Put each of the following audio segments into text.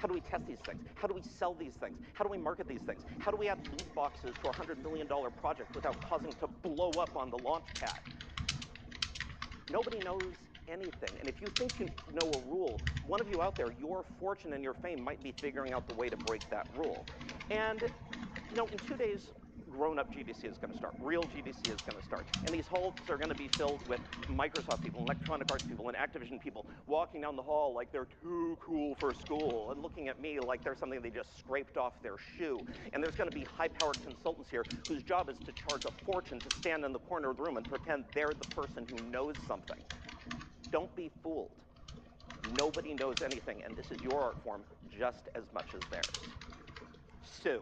How do we test these things? How do we sell these things? How do we market these things? How do we add loot boxes to a $100 million project without causing it to blow up on the launch pad? Nobody knows anything. And if you think you know a rule, one of you out there, your fortune and your fame might be figuring out the way to break that rule. And in 2 days, grown-up GDC is going to start. Real GDC is going to start. And these halls are going to be filled with Microsoft people, Electronic Arts people, and Activision people walking down the hall like they're too cool for school and looking at me like they're something they just scraped off their shoe. And there's going to be high-powered consultants here whose job is to charge a fortune to stand in the corner of the room and pretend they're the person who knows something. Don't be fooled. Nobody knows anything, and this is your art form just as much as theirs. Sue.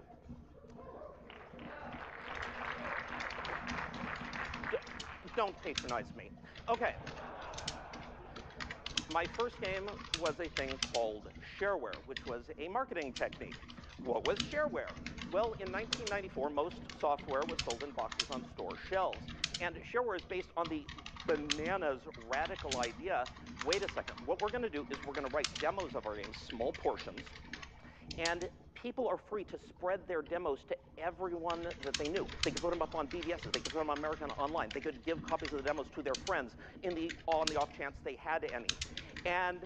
Don't patronize me. Okay. My first game was a thing called shareware, which was a marketing technique. What was shareware? Well, in 1994, most software was sold in boxes on store shelves. And shareware is based on the bananas radical idea, wait a second, what we're going to do is we're going to write demos of our games, small portions, and people are free to spread their demos to everyone that they knew. They could put them up on BBSs. They could put them on American Online. They could give copies of the demos to their friends on the off chance they had any. And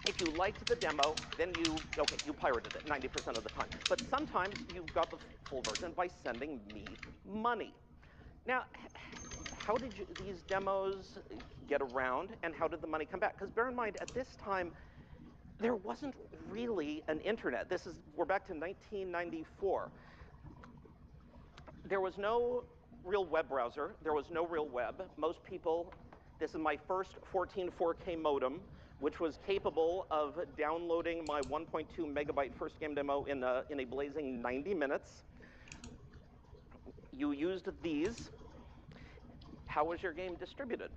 if you liked the demo, then you pirated it 90% of the time. But sometimes you got the full version by sending me money. Now, how did these demos get around, and how did the money come back? Because bear in mind, at this time, there wasn't really an internet. We're back to 1994. There was no real web browser. There was no real web. Most people, this is my first 14 4K modem, which was capable of downloading my 1.2 megabyte first game demo in a blazing 90 minutes. You used these. How was your game distributed?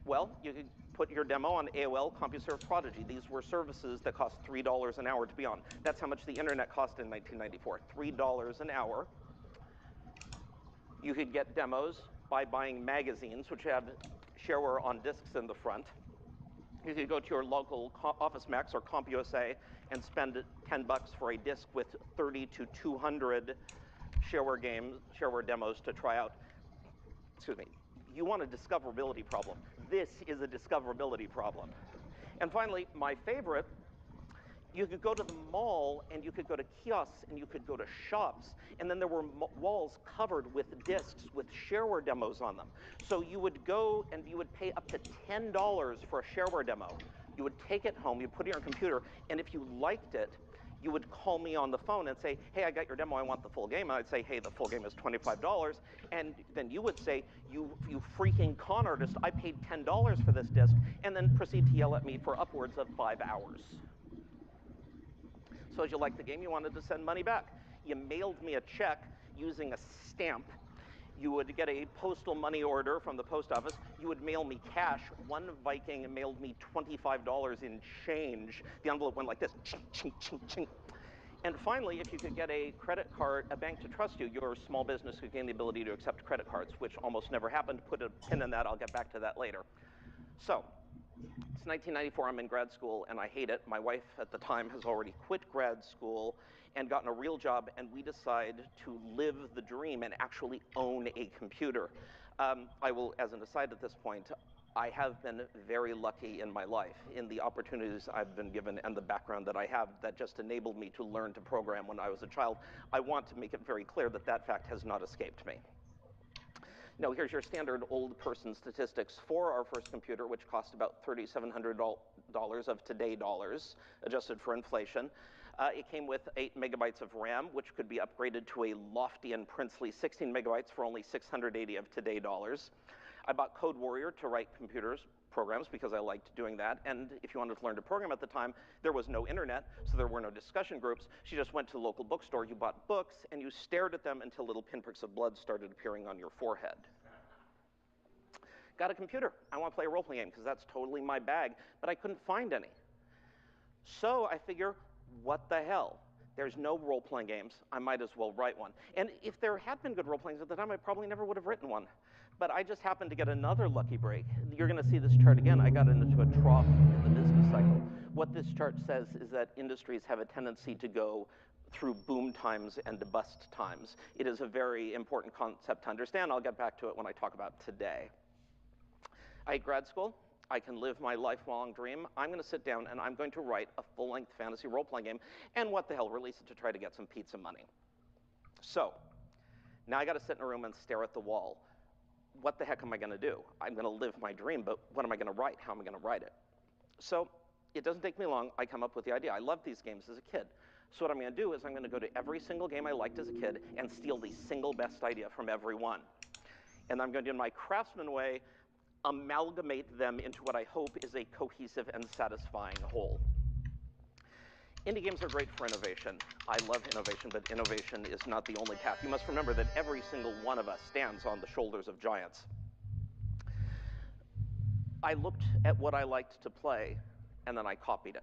Well, you could put your demo on AOL, CompuServe, Prodigy. These were services that cost $3 an hour to be on. That's how much the internet cost in 1994, $3 an hour. You could get demos by buying magazines, which had shareware on discs in the front. You could go to your local Office Max or CompUSA and spend $10 for a disc with 30 to 200 shareware demos to try out. Excuse me. You want a discoverability problem. This is a discoverability problem. And finally, my favorite, you could go to the mall and you could go to kiosks and you could go to shops, and then there were walls covered with discs with shareware demos on them. So you would go and you would pay up to $10 for a shareware demo. You would take it home, you'd put it on your computer, and if you liked it, you would call me on the phone and say, hey, I got your demo, I want the full game. And I'd say, hey, the full game is $25. And then you would say, you freaking con artist, I paid $10 for this disc, and then proceed to yell at me for upwards of 5 hours. So as you liked the game, you wanted to send money back. You mailed me a check using a stamp. You would get a postal money order from the post office. You would mail me cash. One Viking mailed me $25 in change. The envelope went like this, ching, ching, ching, ching. And finally, if you could get a credit card, a bank to trust you, your small business could gain the ability to accept credit cards, which almost never happened. Put a pin in that. I'll get back to that later. So it's 1994. I'm in grad school, and I hate it. My wife at the time has already quit grad school and gotten a real job, and we decide to live the dream and actually own a computer. I will, as an aside at this point, I have been very lucky in my life in the opportunities I've been given and the background that I have that just enabled me to learn to program when I was a child. I want to make it very clear that that fact has not escaped me. Now, here's your standard old person statistics for our first computer, which cost about $3,700 of today dollars, adjusted for inflation. It came with 8 megabytes of RAM, which could be upgraded to a lofty and princely 16 megabytes for only $680 of today dollars. I bought Code Warrior to write programs because I liked doing that. And if you wanted to learn to program at the time, there was no internet, so there were no discussion groups. So you just went to the local bookstore, you bought books, and you stared at them until little pinpricks of blood started appearing on your forehead. Got a computer. I want to play a role-playing game because that's totally my bag, but I couldn't find any. So I figure, what the hell? There's no role-playing games. I might as well write one. And if there had been good role-playing games at the time, I probably never would have written one. But I just happened to get another lucky break. You're going to see this chart again. I got into a trough in the business cycle What this chart says is that industries have a tendency to go through boom times and bust times. It is a very important concept to understand. I'll get back to it when I talk about today. I hate grad school. I can live my lifelong dream. I'm going to sit down and I'm going to write a full-length fantasy role-playing game, and what the hell, release it to try to get some pizza money. So now I got to sit in a room and stare at the wall. What the heck am I going to do? I'm going to live my dream, but what am I going to write? How am I going to write it? So it doesn't take me long. I come up with the idea. I loved these games as a kid. So what I'm going to do is I'm going to go to every single game I liked as a kid and steal the single best idea from every one. And I'm going to, in my craftsman way, amalgamate them into what I hope is a cohesive and satisfying whole. Indie games are great for innovation. I love innovation, but innovation is not the only path. You must remember that every single one of us stands on the shoulders of giants. I looked at what I liked to play, and then I copied it.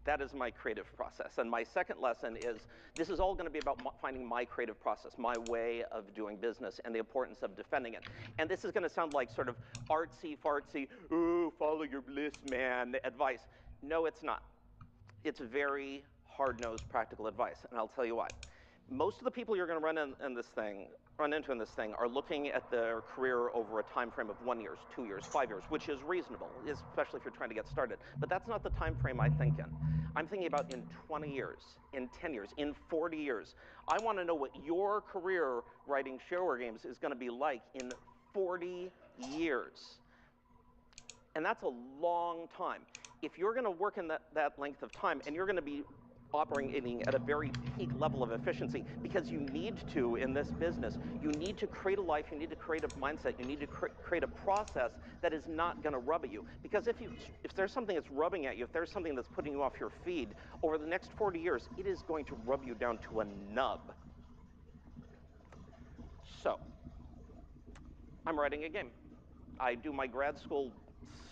That is my creative process. And my second lesson is this is all going to be about finding my creative process, my way of doing business, and the importance of defending it. And this is going to sound like sort of artsy-fartsy, ooh, follow your bliss, man, advice. No, it's not. It's very hard-nosed practical advice, and I'll tell you why. Most of the people you're going to run into in this thing are looking at their career over a time frame of 1 year, 2 years, 5 years, which is reasonable, especially if you're trying to get started. But that's not the time frame I think in. I'm thinking about in 20 years, in 10 years, in 40 years. I want to know what your career writing shareware games is going to be like in 40 years. And that's a long time. If you're going to work in that length of time, and you're going to be operating at a very peak level of efficiency, because you need to in this business, you need to create a life, you need to create a mindset, you need to create a process that is not going to rub at you. Because if there's something that's rubbing at you, if there's something that's putting you off your feed, over the next 40 years, it is going to rub you down to a nub. So, I'm writing a game. I do my grad school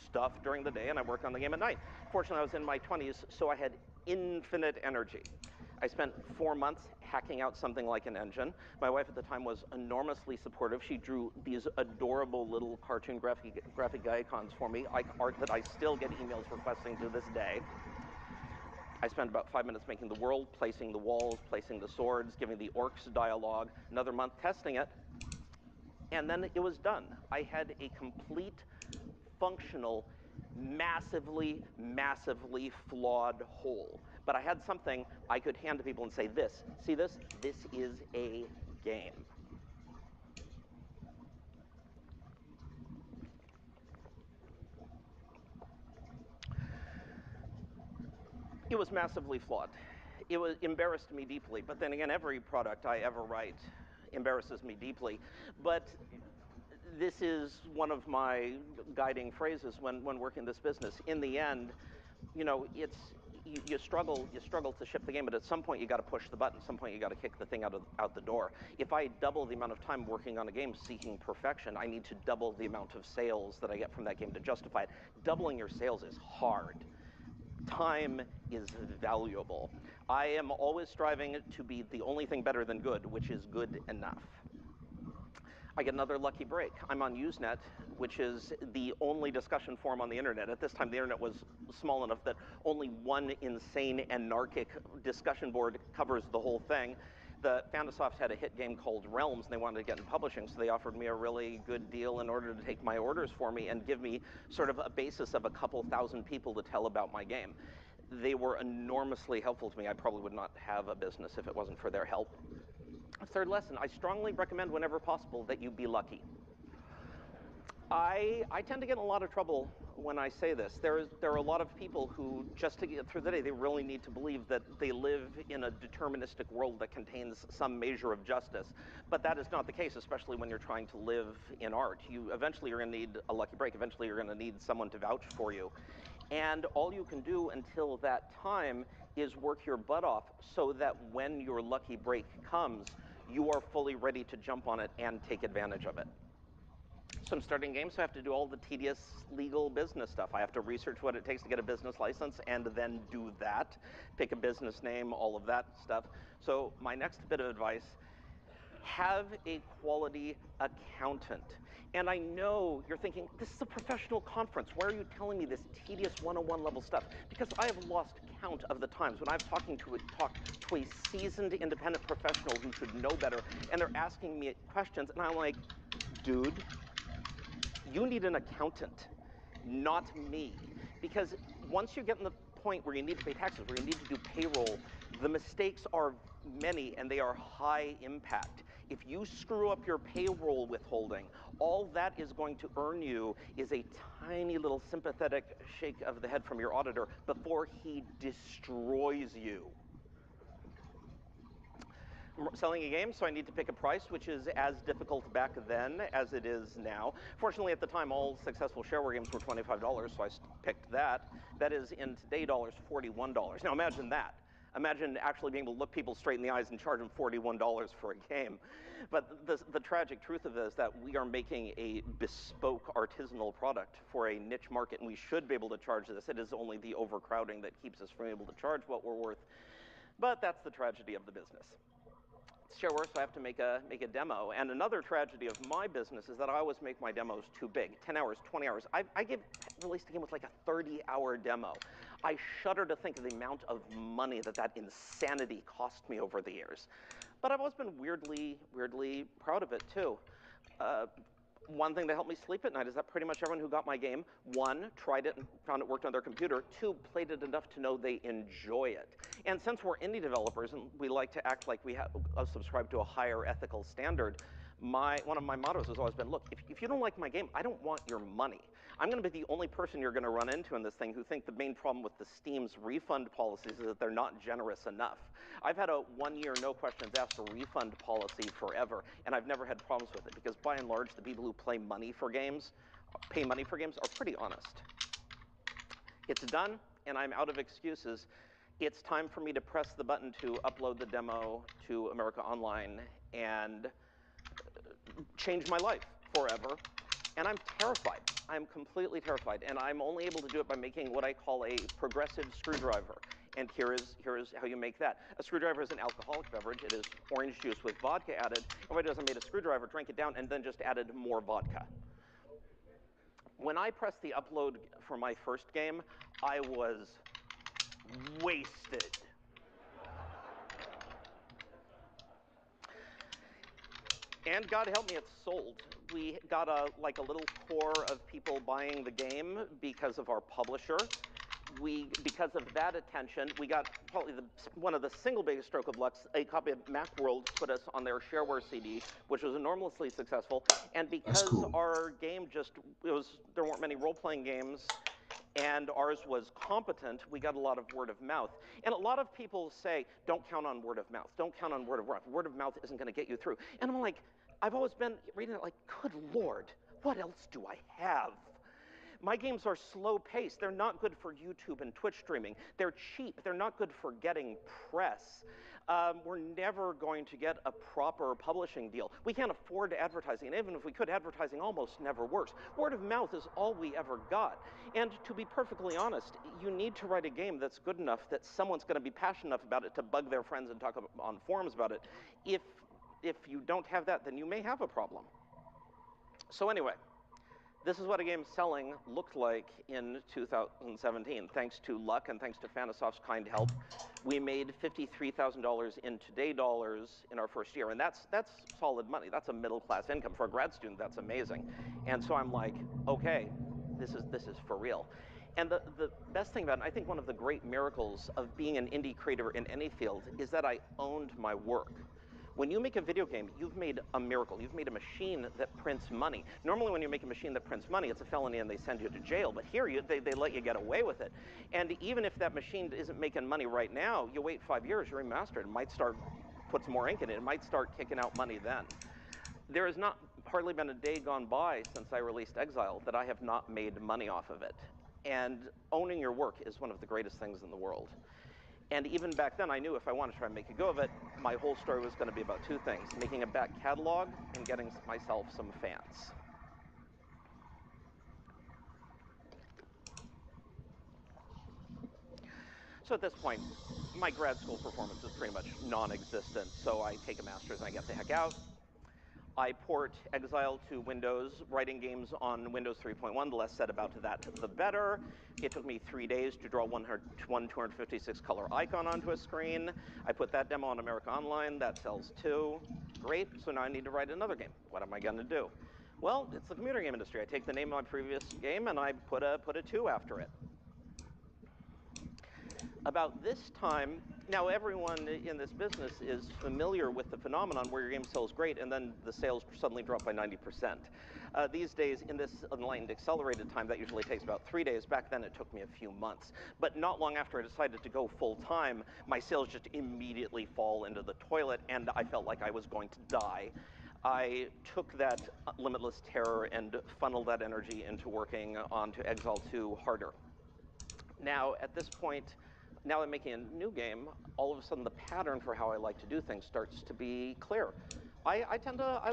stuff during the day, and I work on the game at night. Fortunately, I was in my 20s, so I had infinite energy. I spent 4 months hacking out something like an engine. My wife at the time was enormously supportive. She drew these adorable little cartoon graphic icons for me, art that I still get emails requesting to this day. I spent about 5 minutes making the world, placing the walls, placing the swords, giving the orcs dialogue, another month testing it, and then it was done. I had a complete, functional, massively, massively flawed whole. But I had something I could hand to people and say, this, see this? This is a game. It was massively flawed. It embarrassed me deeply. But then again, every product I ever write embarrasses me deeply. But this is one of my guiding phrases when working this business. In the end, you know, you struggle to ship the game, but at some point you got to push the button. At some point you got to kick the thing out the door. If I double the amount of time working on a game seeking perfection, I need to double the amount of sales that I get from that game to justify it. Doubling your sales is hard. Time is valuable. I am always striving to be the only thing better than good, which is good enough. I get another lucky break. I'm on Usenet, which is the only discussion forum on the internet. At this time, the internet was small enough that only one insane, anarchic discussion board covers the whole thing. The Fantasoft had a hit game called Realms, and they wanted to get in publishing, so they offered me a really good deal in order to take my orders for me and give me sort of a basis of a couple thousand people to tell about my game. They were enormously helpful to me. I probably would not have a business if it wasn't for their help. Third lesson, I strongly recommend whenever possible that you be lucky. I tend to get in a lot of trouble when I say this. There are a lot of people who, just to get through the day, they really need to believe that they live in a deterministic world that contains some measure of justice. But that is not the case, especially when you're trying to live in art. Eventually you're going to need a lucky break. Eventually you're going to need someone to vouch for you. And all you can do until that time is work your butt off so that when your lucky break comes, you are fully ready to jump on it and take advantage of it. So I'm starting games, so I have to do all the tedious legal business stuff. I have to research what it takes to get a business license and then do that, pick a business name, all of that stuff. So my next bit of advice, Have a quality accountant. And I know you're thinking, this is a professional conference. Why are you telling me this tedious 101 level stuff? Because I have lost count of the times when I've talked to a seasoned independent professional who should know better, and they're asking me questions, and I'm like, dude, you need an accountant, not me. Because once you get in the point where you need to pay taxes, where you need to do payroll, the mistakes are many and they are high impact. If you screw up your payroll withholding, all that is going to earn you is a tiny little sympathetic shake of the head from your auditor before he destroys you. I'm selling a game, so I need to pick a price, which is as difficult back then as it is now. Fortunately, at the time, all successful shareware games were $25, so I picked that. That is, in today dollars, $41. Now imagine that. Imagine actually being able to look people straight in the eyes and charge them $41 for a game. But the tragic truth of it is that we are making a bespoke artisanal product for a niche market, and we should be able to charge this. It is only the overcrowding that keeps us from able to charge what we're worth. But that's the tragedy of the business. Shareware, so I have to make a demo. And another tragedy of my business is that I always make my demos too big, 10 hours, 20 hours. I released a game with like a 30-hour demo. I shudder to think of the amount of money that insanity cost me over the years. But I've always been weirdly proud of it too. One thing that helped me sleep at night is that pretty much everyone who got my game, one, tried it and found it worked on their computer, two, played it enough to know they enjoy it. And since we're indie developers and we like to act like we subscribe to a higher ethical standard, one of my mottos has always been, look, if you don't like my game, I don't want your money. I'm going to be the only person you're going to run into in this thing who think the main problem with the Steam's refund policies is that they're not generous enough. I've had a 1-year no questions asked refund policy forever, and I've never had problems with it because by and large, the people who pay money for games are pretty honest. It's done, and I'm out of excuses. It's time for me to press the button to upload the demo to America Online and change my life forever. And I'm terrified. I'm completely terrified. And I'm only able to do it by making what I call a progressive screwdriver. And here is how you make that. A screwdriver is an alcoholic beverage. It is orange juice with vodka added. And what I did is I made a screwdriver, drank it down, and then just added more vodka. When I pressed the upload for my first game, I was wasted. And God help me, it's sold. We got a little core of people buying the game because of our publisher. Because of that attention, we got probably one of the single biggest stroke of luck. A copy of Macworld put us on their shareware CD, which was enormously successful. And because our game there weren't many role-playing games, and ours was competent, we got a lot of word of mouth. And a lot of people say, don't count on word of mouth. Don't count on word of mouth. Word of mouth isn't going to get you through. And I'm like, I've always been reading it like, good Lord, what else do I have? My games are slow paced. They're not good for YouTube and Twitch streaming. They're cheap. They're not good for getting press. We're never going to get a proper publishing deal. We can't afford advertising, and even if we could, advertising almost never works. Word of mouth is all we ever got. And to be perfectly honest, you need to write a game that's good enough that someone's going to be passionate enough about it to bug their friends and talk on forums about it. If you don't have that, then you may have a problem. So anyway, this is what a game selling looked like in 2017. Thanks to luck and thanks to Fanasoft's kind help, we made $53,000 in today dollars in our first year. And that's solid money. That's a middle-class income. For a grad student, that's amazing. And so I'm like, okay, this is for real. And the best thing about it, I think one of the great miracles of being an indie creator in any field, is that I owned my work. When you make a video game, you've made a miracle. You've made a machine that prints money. Normally when you make a machine that prints money, it's a felony and they send you to jail. But here, they let you get away with it. And even if that machine isn't making money right now, you wait 5 years, you remaster it. It might put some more ink in it. It might start kicking out money then. There has hardly been a day gone by since I released Exile that I have not made money off of it. And owning your work is one of the greatest things in the world. And even back then, I knew if I wanted to try and make a go of it, my whole story was going to be about two things: making a back catalog and getting myself some fans. So at this point, my grad school performance is pretty much non-existent. So I take a master's and I get the heck out. I port Exile to Windows, writing games on Windows 3.1. The less said about that, the better. It took me 3 days to draw one 256 color icon onto a screen. I put that demo on America Online. That sells too. Great. So now I need to write another game. What am I going to do? Well, it's the computer game industry. I take the name of my previous game and I put a 2 after it. About this time, now everyone in this business is familiar with the phenomenon where your game sells great and then the sales suddenly drop by 90%. These days, in this enlightened accelerated time, that usually takes about 3 days. Back then, it took me a few months. But not long after I decided to go full time, my sales just immediately fall into the toilet and I felt like I was going to die. I took that limitless terror and funneled that energy into working onto Exile 2 harder. Now, at this point, now I'm making a new game, all of a sudden the pattern for how I like to do things starts to be clear. I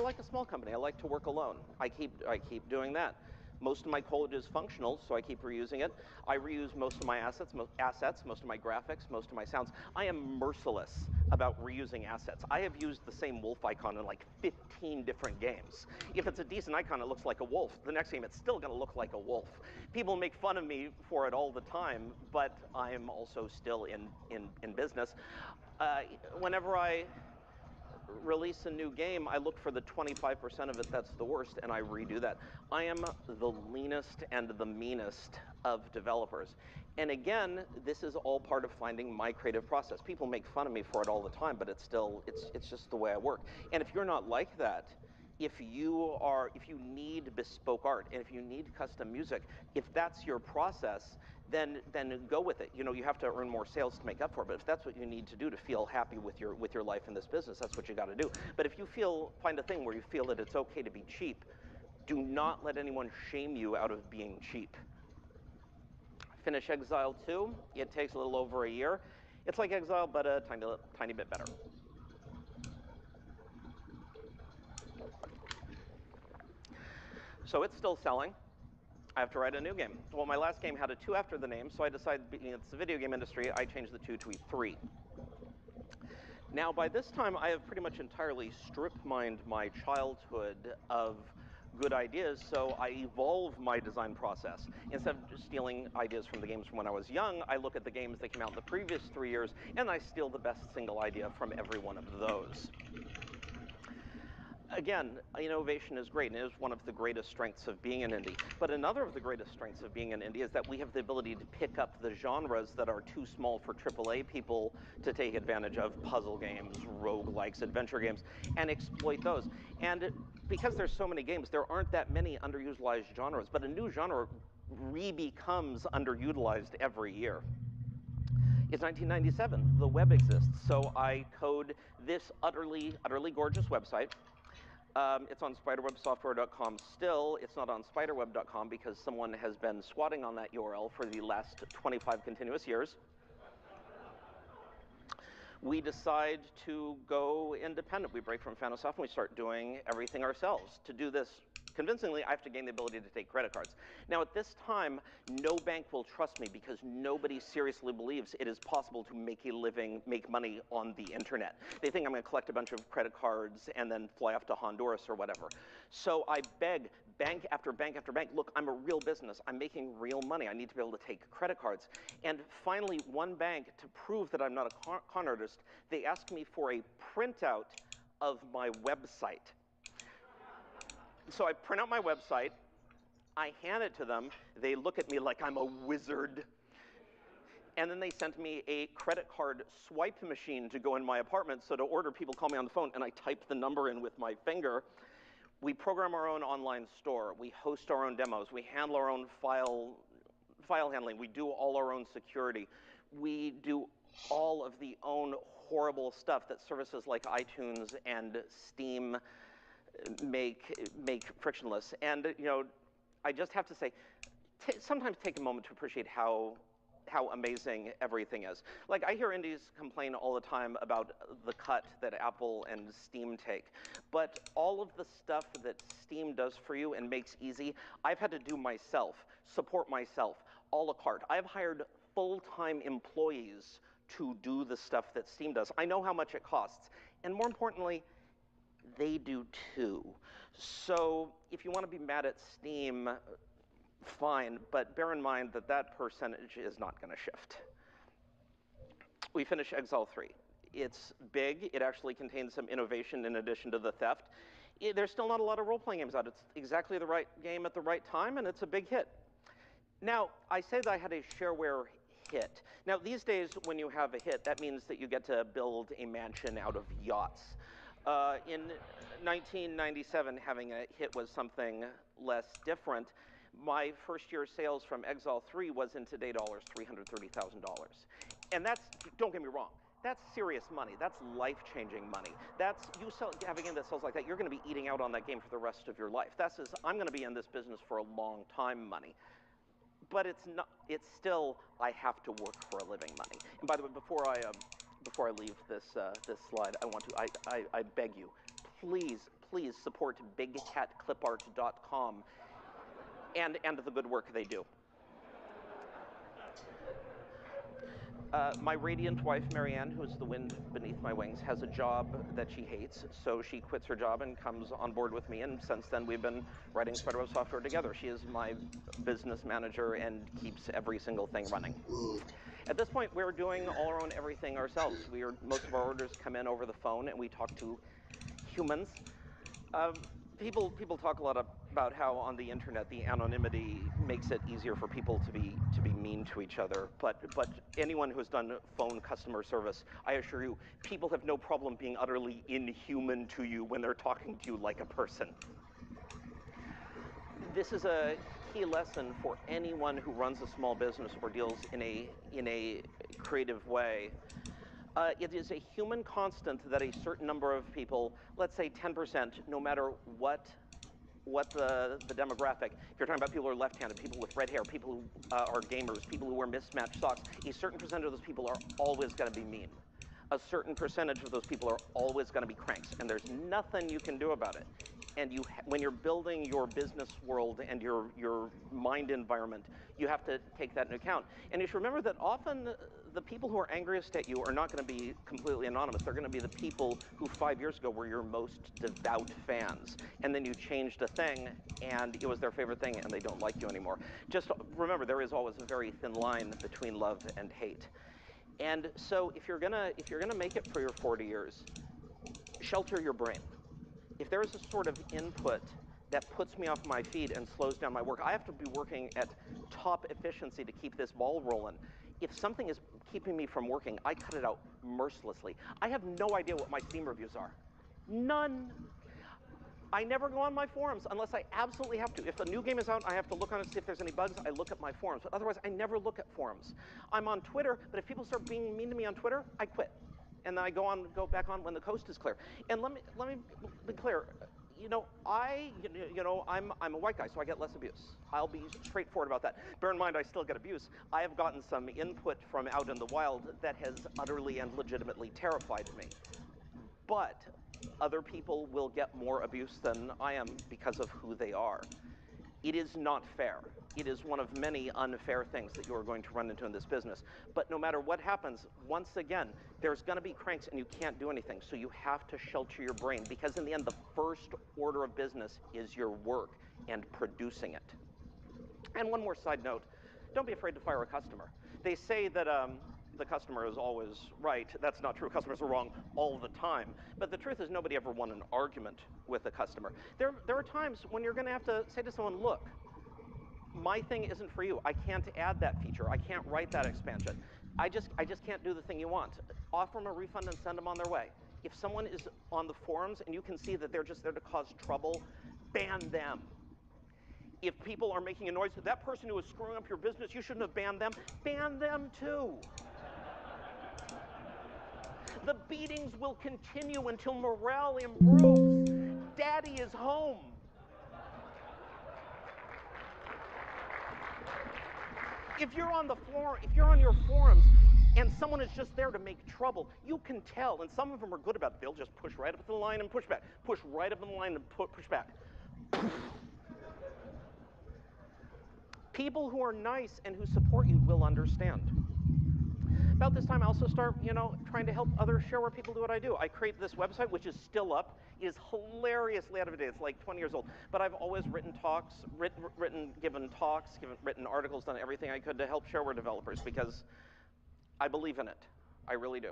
like a small company. I like to work alone. I keep doing that. Most of my code is functional, so I keep reusing it. I reuse most of my assets, most of my graphics, most of my sounds. I am merciless about reusing assets. I have used the same wolf icon in like 15 different games. If it's a decent icon, it looks like a wolf. The next game, it's still going to look like a wolf. People make fun of me for it all the time, but I am also still in business. Whenever I release a new game, I look for the 25% of it that's the worst, and I redo that. I am the leanest and the meanest of developers. And again, this is all part of finding my creative process. People make fun of me for it all the time, but it's just the way I work. And if you're not like that, if you need bespoke art and if you need custom music, if that's your process, then go with it. You know, you have to earn more sales to make up for it, but if that's what you need to do to feel happy with your life in this business, that's what you got to do. But if you find a thing where you feel that it's okay to be cheap, do not let anyone shame you out of being cheap. Finish Exile 2. It takes a little over a year. It's like Exile, but a tiny bit better. So it's still selling. I have to write a new game. Well, my last game had a 2 after the name, so I decided, being it's the video game industry, I changed the 2 to a 3. Now, by this time, I have pretty much entirely strip-mined my childhood of good ideas, so I evolve my design process. Instead of just stealing ideas from the games from when I was young, I look at the games that came out in the previous 3 years, and I steal the best single idea from every one of those. Again, innovation is great, and it is one of the greatest strengths of being an indie. But another of the greatest strengths of being an indie is that we have the ability to pick up the genres that are too small for AAA people to take advantage of, puzzle games, roguelikes, adventure games, and exploit those. And because there's so many games, there aren't that many underutilized genres, but a new genre re-becomes underutilized every year. It's 1997, the web exists, so I code this utterly gorgeous website. It's on spiderwebsoftware.com still. It's not on spiderweb.com because someone has been squatting on that URL for the last 25 continuous years. We decide to go independent. We break from Fanosoft and we start doing everything ourselves. To do this convincingly, I have to gain the ability to take credit cards. Now, at this time, no bank will trust me because nobody seriously believes it is possible to make a living, make money on the internet. They think I'm going to collect a bunch of credit cards and then fly off to Honduras or whatever. So I beg bank after bank after bank, look, I'm a real business. I'm making real money. I need to be able to take credit cards. And finally, one bank, to prove that I'm not a con artist, they asked me for a printout of my website. So I print out my website, I hand it to them, they look at me like I'm a wizard, and then they sent me a credit card swipe machine to go in my apartment, so to order, people call me on the phone, and I type the number in with my finger. We program our own online store, we host our own demos, we handle our own file handling, we do all our own security, we do all of the own horrible stuff that services like iTunes and Steam make frictionless. And I just have to say, sometimes take a moment to appreciate how amazing everything is. Like, I hear indies complain all the time about the cut that Apple and Steam take, but all of the stuff that Steam does for you and makes easy, I've had to do myself, support myself, a la carte. I've hired full-time employees to do the stuff that Steam does. I know how much it costs, and more importantly, They do too. So if you want to be mad at Steam, fine, but bear in mind that that percentage is not going to shift. We finished Exile 3. It's big. It actually contains some innovation in addition to the theft. There's still not a lot of role-playing games out. It's exactly the right game at the right time, and it's a big hit. Now, I say that I had a shareware hit. Now, these days, when you have a hit, that means that you get to build a mansion out of yachts. In 1997, having a hit was something less different. My first year sales from Exile 3 was in today dollars, $330,000. And that's, don't get me wrong, that's serious money. That's life-changing money. That's, you have a game that sells like that, you're going to be eating out on that game for the rest of your life. That's as, I'm going to be in this business for a long time money. But it's not, it's still, I have to work for a living money. And by the way, before I leave this slide, I beg you, please support bigcatclipart.com and the good work they do. My radiant wife, Marianne, who is the wind beneath my wings, has a job that she hates, so she quits her job and comes on board with me, and since then we've been writing Spiderweb software together. She is my business manager and keeps every single thing running. At this point, we're doing all our own everything ourselves. Most of our orders come in over the phone, and we talk to humans. People talk a lot about how on the internet the anonymity makes it easier for people to be mean to each other. But anyone who's done phone customer service, I assure you, people have no problem being utterly inhuman to you when they're talking to you like a person. This is a key lesson for anyone who runs a small business or deals in a creative way. It is a human constant that a certain number of people, let's say 10%, no matter what the demographic, if you're talking about people who are left-handed, people with red hair, people who are gamers, people who wear mismatched socks, a certain percentage of those people are always going to be mean. A certain percentage of those people are always going to be cranks, and there's nothing you can do about it. And when you're building your business world and your mind environment, you have to take that into account. And you should remember that often the people who are angriest at you are not going to be completely anonymous. They're going to be the people who 5 years ago were your most devout fans. And then you changed a thing, and it was their favorite thing, and they don't like you anymore. Just remember, there is always a very thin line between love and hate. And so if you're gonna make it for your 40 years, shelter your brain. If there is a sort of input that puts me off my feet and slows down my work, I have to be working at top efficiency to keep this ball rolling. If something is keeping me from working, I cut it out mercilessly. I have no idea what my Steam reviews are. None. I never go on my forums unless I absolutely have to. If a new game is out, I have to look on it to see if there's any bugs. I look at my forums. But otherwise, I never look at forums. I'm on Twitter, but if people start being mean to me on Twitter, I quit. And then I go back on when the coast is clear. And let me be clear. I'm a white guy, so I get less abuse. I'll be straightforward about that. Bear in mind, I still get abuse. I have gotten some input from out in the wild that has utterly and legitimately terrified me. But other people will get more abuse than I am because of who they are. It is not fair. It is one of many unfair things that you are going to run into in this business. But no matter what happens, once again, there's going to be cranks and you can't do anything. So you have to shelter your brain because in the end, the first order of business is your work and producing it. And one more side note, don't be afraid to fire a customer. They say that the customer is always right. That's not true. Customers are wrong all the time. But the truth is nobody ever won an argument with a customer. There are times when you're going to have to say to someone, look, my thing isn't for you. I can't add that feature. I can't write that expansion. I just can't do the thing you want. Offer them a refund and send them on their way. If someone is on the forums and you can see that they're just there to cause trouble, ban them. If people are making a noise, that person who is screwing up your business, you shouldn't have banned them. Ban them too. The beatings will continue until morale improves. Daddy is home. If you're on your forums and someone is just there to make trouble, you can tell, and some of them are good about it. They'll just push right up the line and push back. Push right up the line and push back. People who are nice and who support you will understand. About this time, I also start, trying to help other shareware people do what I do. I create this website, which is still up, is hilariously out of date. It's like 20 years old. But I've always written talks, given talks, written articles, done everything I could to help shareware developers because I believe in it. I really do.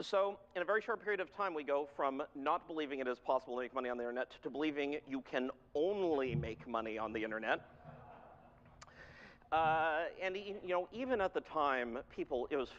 So in a very short period of time, we go from not believing it is possible to make money on the internet to believing you can only make money on the internet. And even at the time, it was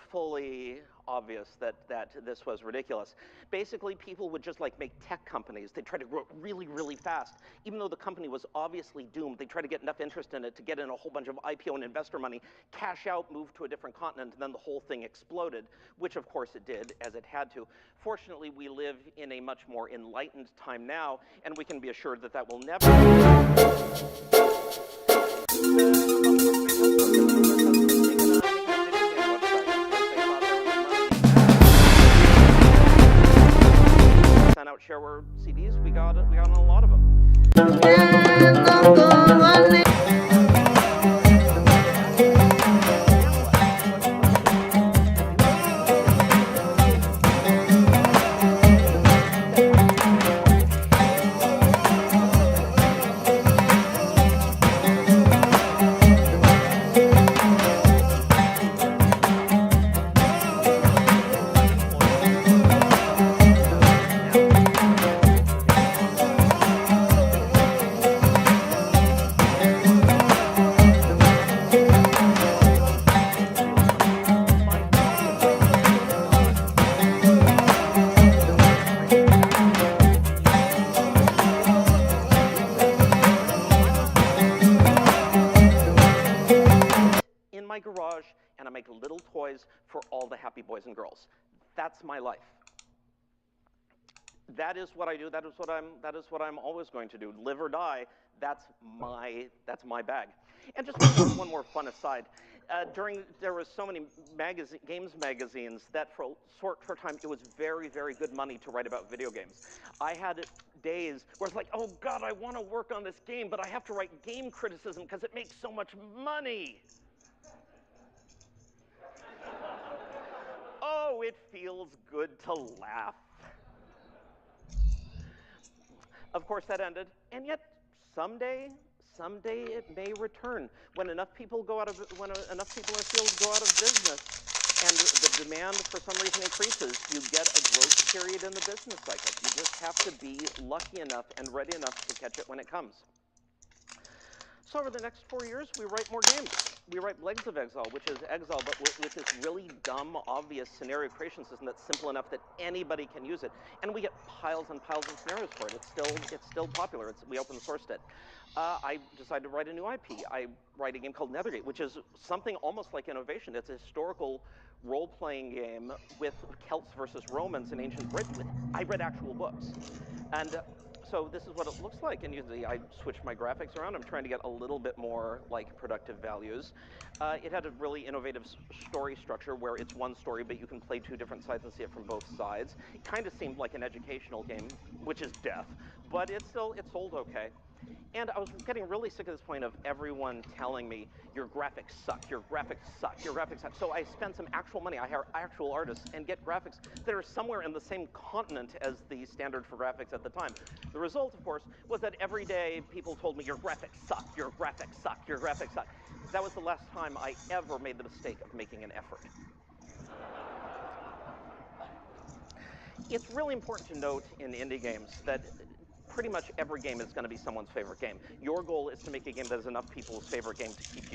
fully obvious that this was ridiculous. Basically, people would just make tech companies. They'd try to grow really, really fast. Even though the company was obviously doomed, they'd try to get enough interest in it to get in a whole bunch of IPO and investor money, cash out, move to a different continent, and then the whole thing exploded, which of course it did, as it had to. Fortunately, we live in a much more enlightened time now, and we can be assured that that will never sent out shareware CDs. We got on a lot of them. In my garage, and I make little toys for all the happy boys and girls. That's my life. That is what I do. That is what I'm always going to do. Live or die. That's my bag. And just one more fun aside. There was so many games magazines that for a short time it was very, very good money to write about video games. I had days where it's like, oh God, I want to work on this game, but I have to write game criticism because it makes so much money. Oh, it feels good to laugh. Of course, that ended, and yet someday it may return when enough people in the field go out of business, and the demand for some reason increases. You get a growth period in the business cycle. You just have to be lucky enough and ready enough to catch it when it comes. So over the next 4 years, we write more games. We write Legs of Exile, which is Exile, but with this really dumb, obvious scenario creation system that's simple enough that anybody can use it. And we get piles and piles of scenarios for it. It's still popular. We open sourced it. I decided to write a new IP. I write a game called Nethergate, which is something almost like innovation. It's a historical role-playing game with Celts versus Romans in ancient Britain. I read actual books. And so this is what it looks like, and usually I switch my graphics around. I'm trying to get a little bit more productive values. It had a really innovative story structure where it's one story, but you can play two different sides and see it from both sides. It kind of seemed like an educational game, which is death, but it sold okay. And I was getting really sick at this point of everyone telling me, your graphics suck, your graphics suck, your graphics suck. So I spend some actual money. I hire actual artists and get graphics that are somewhere in the same continent as the standard for graphics at the time. The result, of course, was that every day people told me, your graphics suck, your graphics suck, your graphics suck. That was the last time I ever made the mistake of making an effort. It's really important to note in indie games that pretty much every game is going to be someone's favorite game. Your goal is to make a game that is enough people's favorite game to keep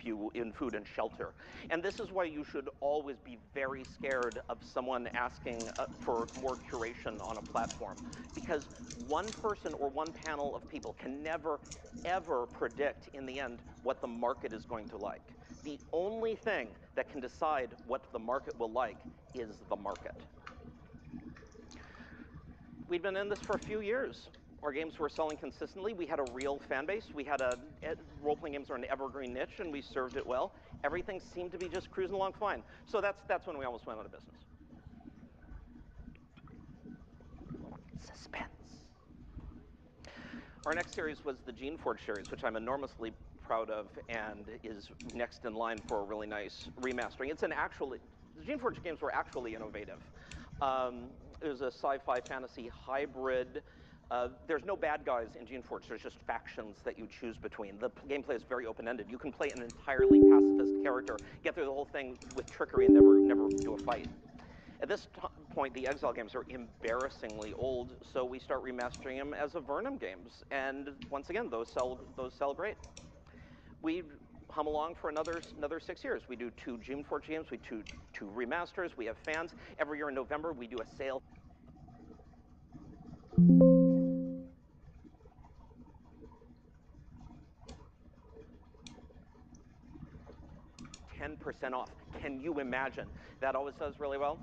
you in food and shelter. And this is why you should always be very scared of someone asking for more curation on a platform. Because one person or one panel of people can never, ever predict in the end what the market is going to like. The only thing that can decide what the market will like is the market. We'd been in this for a few years. Our games were selling consistently. We had a real fan base. We had role-playing games are an evergreen niche, and we served it well. Everything seemed to be just cruising along fine. So that's when we almost went out of business. Suspense. Our next series was the Geneforge series, which I'm enormously proud of and is next in line for a really nice remastering. It's an actually, the GeneForge games were actually innovative. It was a sci-fi fantasy hybrid. There's no bad guys in GeneForge. There's just factions that you choose between. The gameplay is very open-ended. You can play an entirely pacifist character, get through the whole thing with trickery, and never do a fight. At this point, the Exile games are embarrassingly old, so we start remastering them as Avernum games. And once again, those sell great. We hum along for another 6 years. We do 2 GeneForge games, we do 2 remasters, we have fans. Every year in November, we do a sale. 10% off. Can you imagine? That always does really well.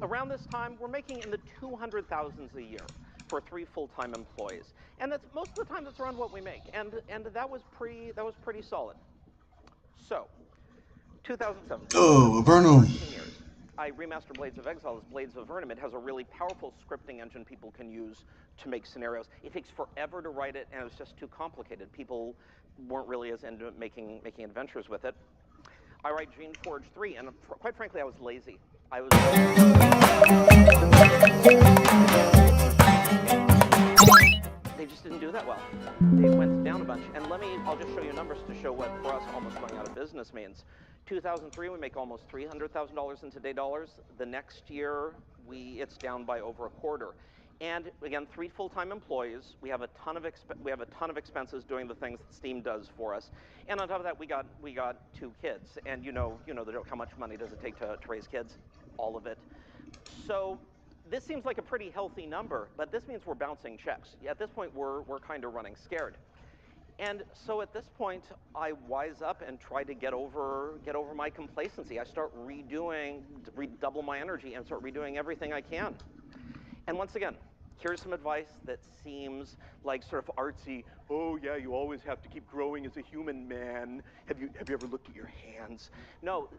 Around this time, we're making in the 200,000s a year for 3 full-time employees. And that's most of the time that's around what we make. And that was pretty solid. So, 2007. Oh, Avernum. 13 years. I remastered Blades of Exile as Blades of Avernum. It has a really powerful scripting engine people can use to make scenarios. It takes forever to write it, and it's just too complicated. People weren't really as into making adventures with it. I write GeneForge 3, and quite frankly, I was lazy. They just didn't do that well. They went down a bunch. And I'll just show you numbers to show what, for us, almost going out of business means. 2003, we make almost $300,000 in today dollars. The next year, it's down by over a quarter. And again, 3 full-time employees. We have a ton of expenses doing the things that Steam does for us. And on top of that, we got 2 kids. And you know the joke, how much money does it take to raise kids? All of it. So this seems like a pretty healthy number, but this means we're bouncing checks. At this point, we're kind of running scared. And so at this point, I wise up and try to get over my complacency. I start redouble my energy and start redoing everything I can. And once again, here's some advice that seems like sort of artsy. Oh yeah, you always have to keep growing as a human, man. Have you ever looked at your hands? No.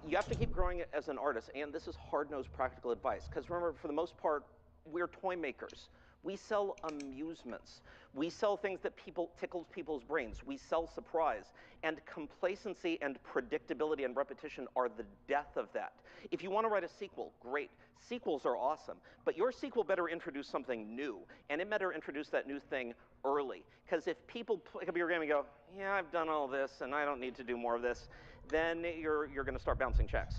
You have to keep growing as an artist, and this is hard-nosed practical advice, because remember, for the most part, we're toy makers. We sell amusements. We sell things that tickles people's brains. We sell surprise, and complacency and predictability and repetition are the death of that. If you want to write a sequel, great. Sequels are awesome, but your sequel better introduce something new, and it better introduce that new thing early, because if people pick up your game and go, yeah, I've done all this, and I don't need to do more of this, then you're going to start bouncing checks.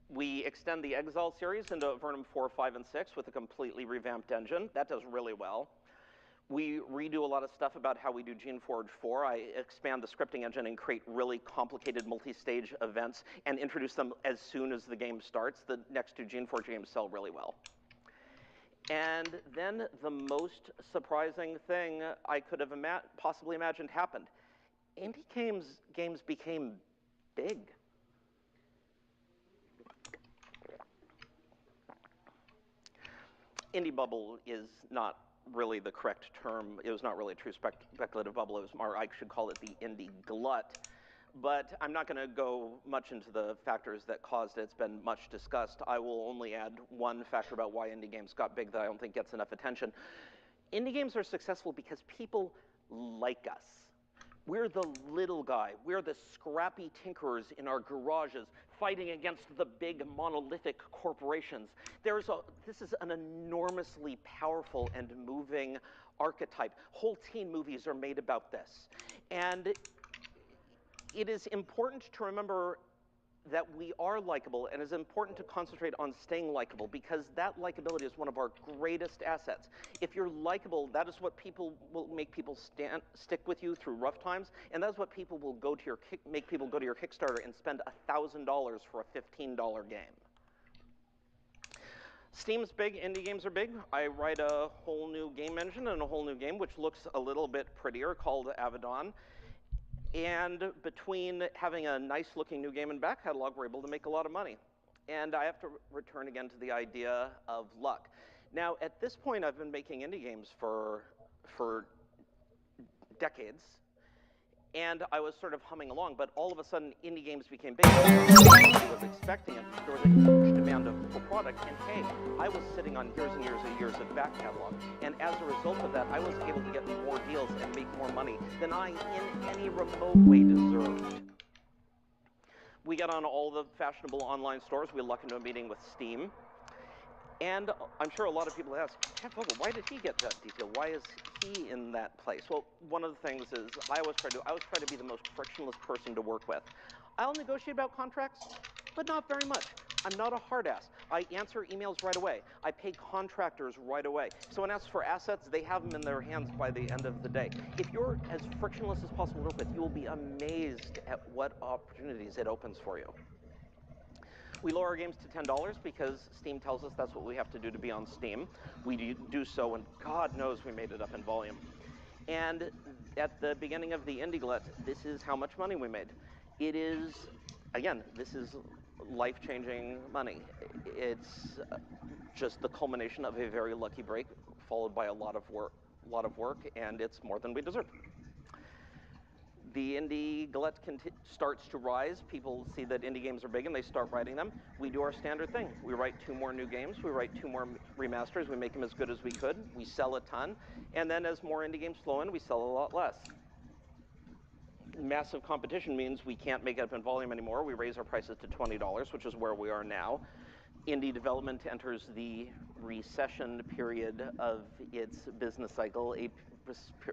We extend the Exile series into Avernum 4, 5, and 6 with a completely revamped engine. That does really well. We redo a lot of stuff about how we do GeneForge 4. I expand the scripting engine and create really complicated multi-stage events and introduce them as soon as the game starts. The next 2 GeneForge games sell really well. And then the most surprising thing I could have possibly imagined happened. Indie games became big. Indie bubble is not really the correct term. It was not really a true speculative bubble. It was more, I should call it the indie glut. But I'm not going to go much into the factors that caused it. It's been much discussed. I will only add one factor about why indie games got big that I don't think gets enough attention. Indie games are successful because people like us. We're the little guy. We're the scrappy tinkerers in our garages fighting against the big monolithic corporations. This is an enormously powerful and moving archetype. Whole teen movies are made about this. And it is important to remember that we are likable, and it's important to concentrate on staying likable, because that likability is one of our greatest assets. If you're likable, that is what will make people stick with you through rough times, and that's what people will make people go to your Kickstarter and spend $1,000 for a $15 game. Steam's big, indie games are big. I write a whole new game engine and a whole new game, which looks a little bit prettier, called Avedon. And between having a nice-looking new game and back catalog, we're able to make a lot of money. And I have to return again to the idea of luck. Now, at this point, I've been making indie games for decades. And I was sort of humming along, but all of a sudden, indie games became big. I was expecting it. There was a huge demand for product, and hey, I was sitting on years and years and years of back catalog. And as a result of that, I was able to get more deals and make more money than I, in any remote way, deserved. We got on all the fashionable online stores. We lucked into a meeting with Steam. And I'm sure a lot of people ask, Jeff Vogel, why did he get that detail? Why is he in that place? Well, one of the things is I always try to be the most frictionless person to work with. I'll negotiate about contracts, but not very much. I'm not a hard ass. I answer emails right away. I pay contractors right away. If someone asks for assets, they have them in their hands by the end of the day. If you're as frictionless as possible to work with, you will be amazed at what opportunities it opens for you. We lower our games to $10 because Steam tells us that's what we have to do to be on Steam. We do so, and God knows we made it up in volume. And at the beginning of the Indie Glut, this is how much money we made. It is, again, this is life-changing money. It's just the culmination of a very lucky break, followed by a lot of work, and it's more than we deserve. The indie glut starts to rise. People see that indie games are big and they start writing them. We do our standard thing. We write 2 more new games. We write 2 more remasters. We make them as good as we could. We sell a ton. And then as more indie games flow in, we sell a lot less. Massive competition means we can't make it up in volume anymore. We raise our prices to $20, which is where we are now. Indie development enters the recession period of its business cycle, a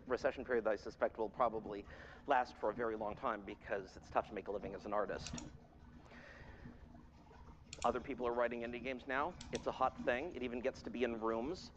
recession period that I suspect will probably last for a very long time because it's tough to make a living as an artist. Other people are writing indie games now. It's a hot thing. It even gets to be in rooms.